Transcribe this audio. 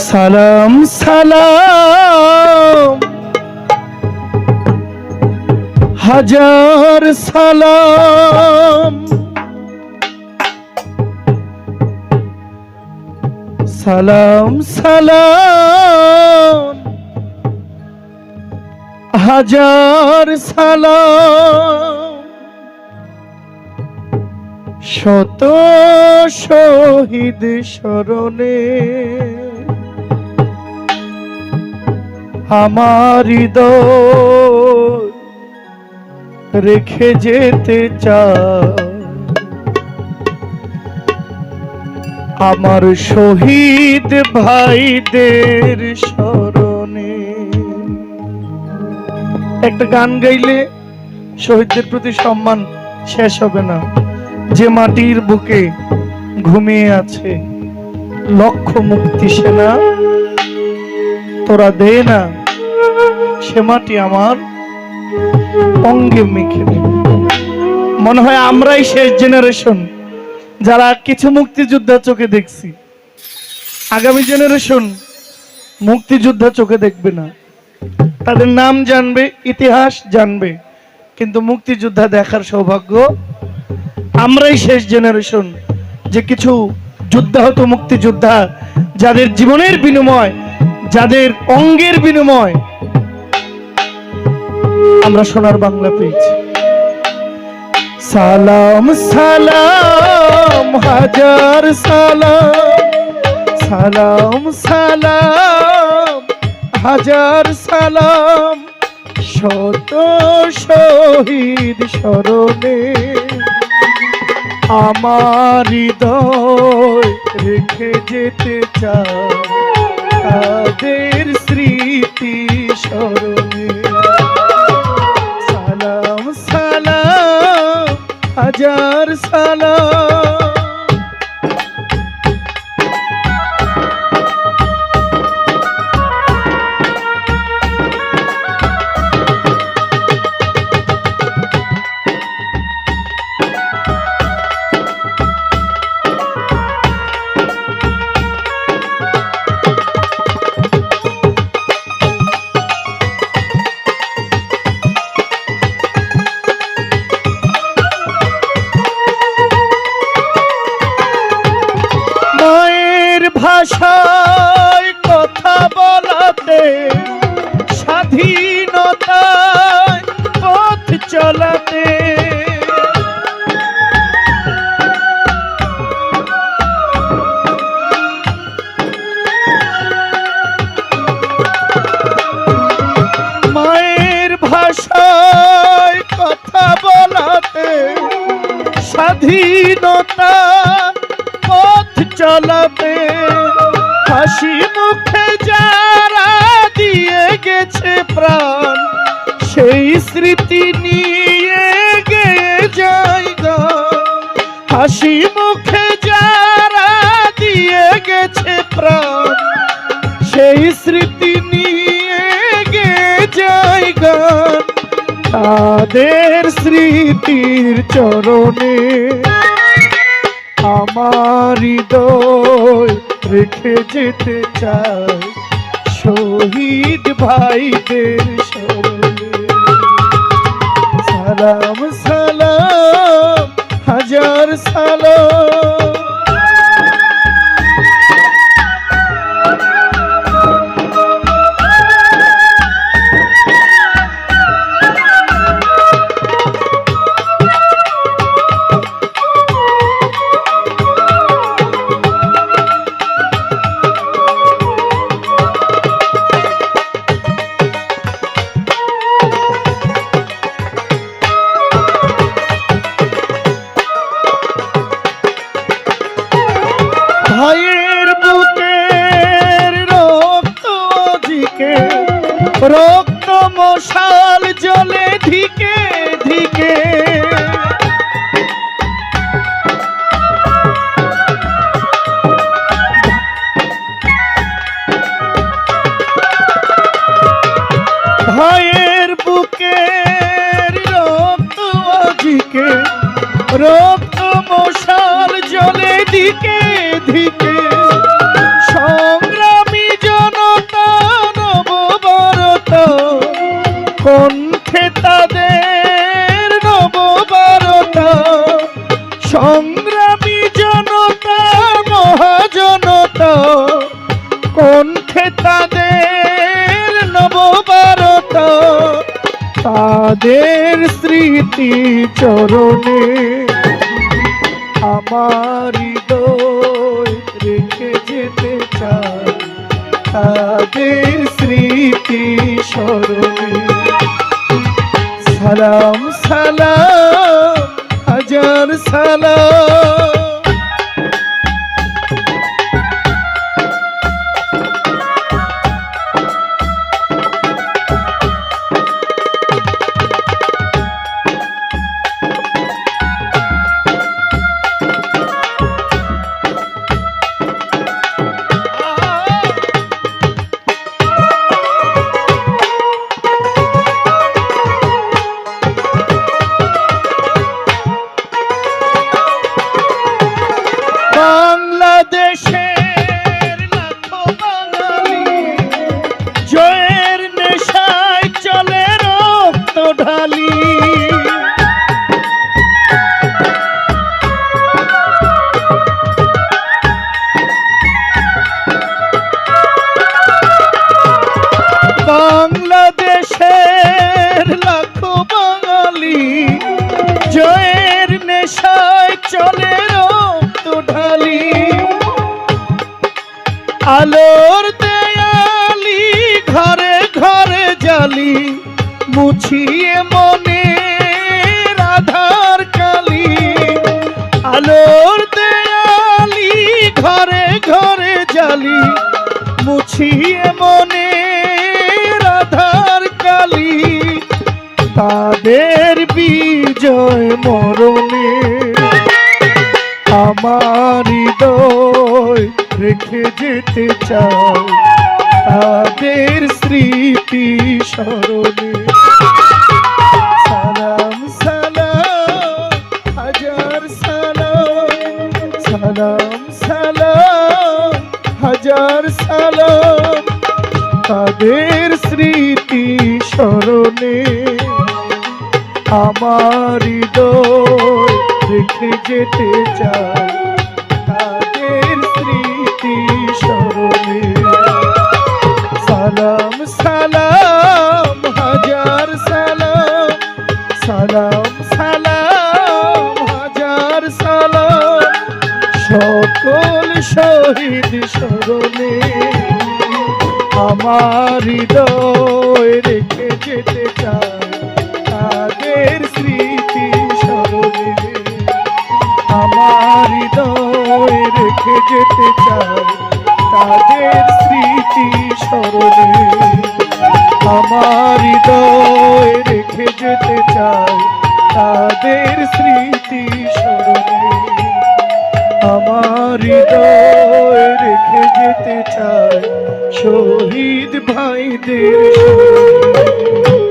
সালাম সালাম হাজার সালাম, সালাম সালাম হাজার সালাম। শত শহীদ স্মরণে আমার হৃদয় রেখে যেতে চাই। আমার শহীদ ভাইদের স্মরণে। একটা গান গাইলে শহীদদের প্রতি সম্মান শেষ হবে না। যে মাটির বুকে ঘুমিয়ে আছে লক্ষ মুক্তি সেনা, তোরা দে না সে মাটি আমার অঙ্গে মেখে দে। মনে হয় আমরাই শেষ জেনারেশন যারা কিছু মুক্তিযোদ্ধা চোখে দেখছি। আগামী জেনারেশন মুক্তিযোদ্ধা চোখে দেখবে না, তাদের নাম জানবে, ইতিহাস জানবে, কিন্তু মুক্তিযোদ্ধা দেখার সৌভাগ্য আমরাই শেষ জেনারেশন। যে কিছু যুদ্ধাহত মুক্তিযোদ্ধা যাদের জীবনের বিনিময়, যাদের অঙ্গের বিনিময় আমরা সোনার বাংলা পেয়েছি। সালাম সালাম হাজার সালাম, সালাম সালাম হাজার সালাম। শত শহীদ স্মরণে আমার হৃদয় রেখে যেতে চাই তাদের স্মৃতি স্মরণে। সালাম সালাম হাজার সালাম। ভাষায় কথা বলাতে, স্বাধীনতায় পথ চলাতে, মায়ের ভাষায় কথা বলাতে, স্বাধীনতা পথ চলাতে, হাসি মুখে যারা দিয়ে গেছে প্রাণ, সেই স্মৃতি নিয়ে গেয়ে যায় গান। হাসি মুখে যারা দিয়ে গেছে প্রাণ, সেই স্মৃতি নিয়ে গেয়ে যায় গান। তাদের স্মৃতির চরণে আমার হৃদয় রেখে যেতে চাই শহীদ ভাইদের স্মরণে। সালাম সালাম হাজার সালাম। তাদের স্মৃতি চরণে আমার হৃদয় রেখে যেতে চাই তাদের স্মৃতি স্মরণে। সালাম সালাম হাজার সালাম, বাংলাদেশের লাখো বাঙালি জয়ের নেশায় চলে রক্ত ঢালি। বাংলাদেশের লাখো বাঙালি জয়ের নেশায় চলে রক্ত ঢালি। আলোর দেয়ালি ঘরে ঘরে জালি মুছিয়ে মনে রাধার কালি। আলোর দেয়ালি ঘরে ঘরে জালি মুছিয়ে মনে রাধার কালি। তাদের বিজয় মরণে আমার হৃদয় রেখে যেতে চাই তাদের স্মৃতি স্মরণে। সালাম সালাম হাজার সালাম, সালাম সালাম হাজার সালাম তাদের স্মৃতি স্মরণে। আমার হৃদয় রেখে যেতে চাই তাদের স্মৃতি স্মরণে। সালাম সালাম হাজার সালাম, সালাম সালাম হাজার সালাম সকল শহীদ স্মরণে। আমার হৃদয় রেখে যেতে চাই তাদের স্মৃতি স্মরণে। আমার হৃদয় রেখে যেতে চাই তাদের স্মৃতি স্মরণে। আমার হৃদয় রেখে যেতে চাই তাদের স্মৃতি স্মরণে। আমার হৃদয় রেখে যেতে চাই শহীদ ভাইদের স্মরণে।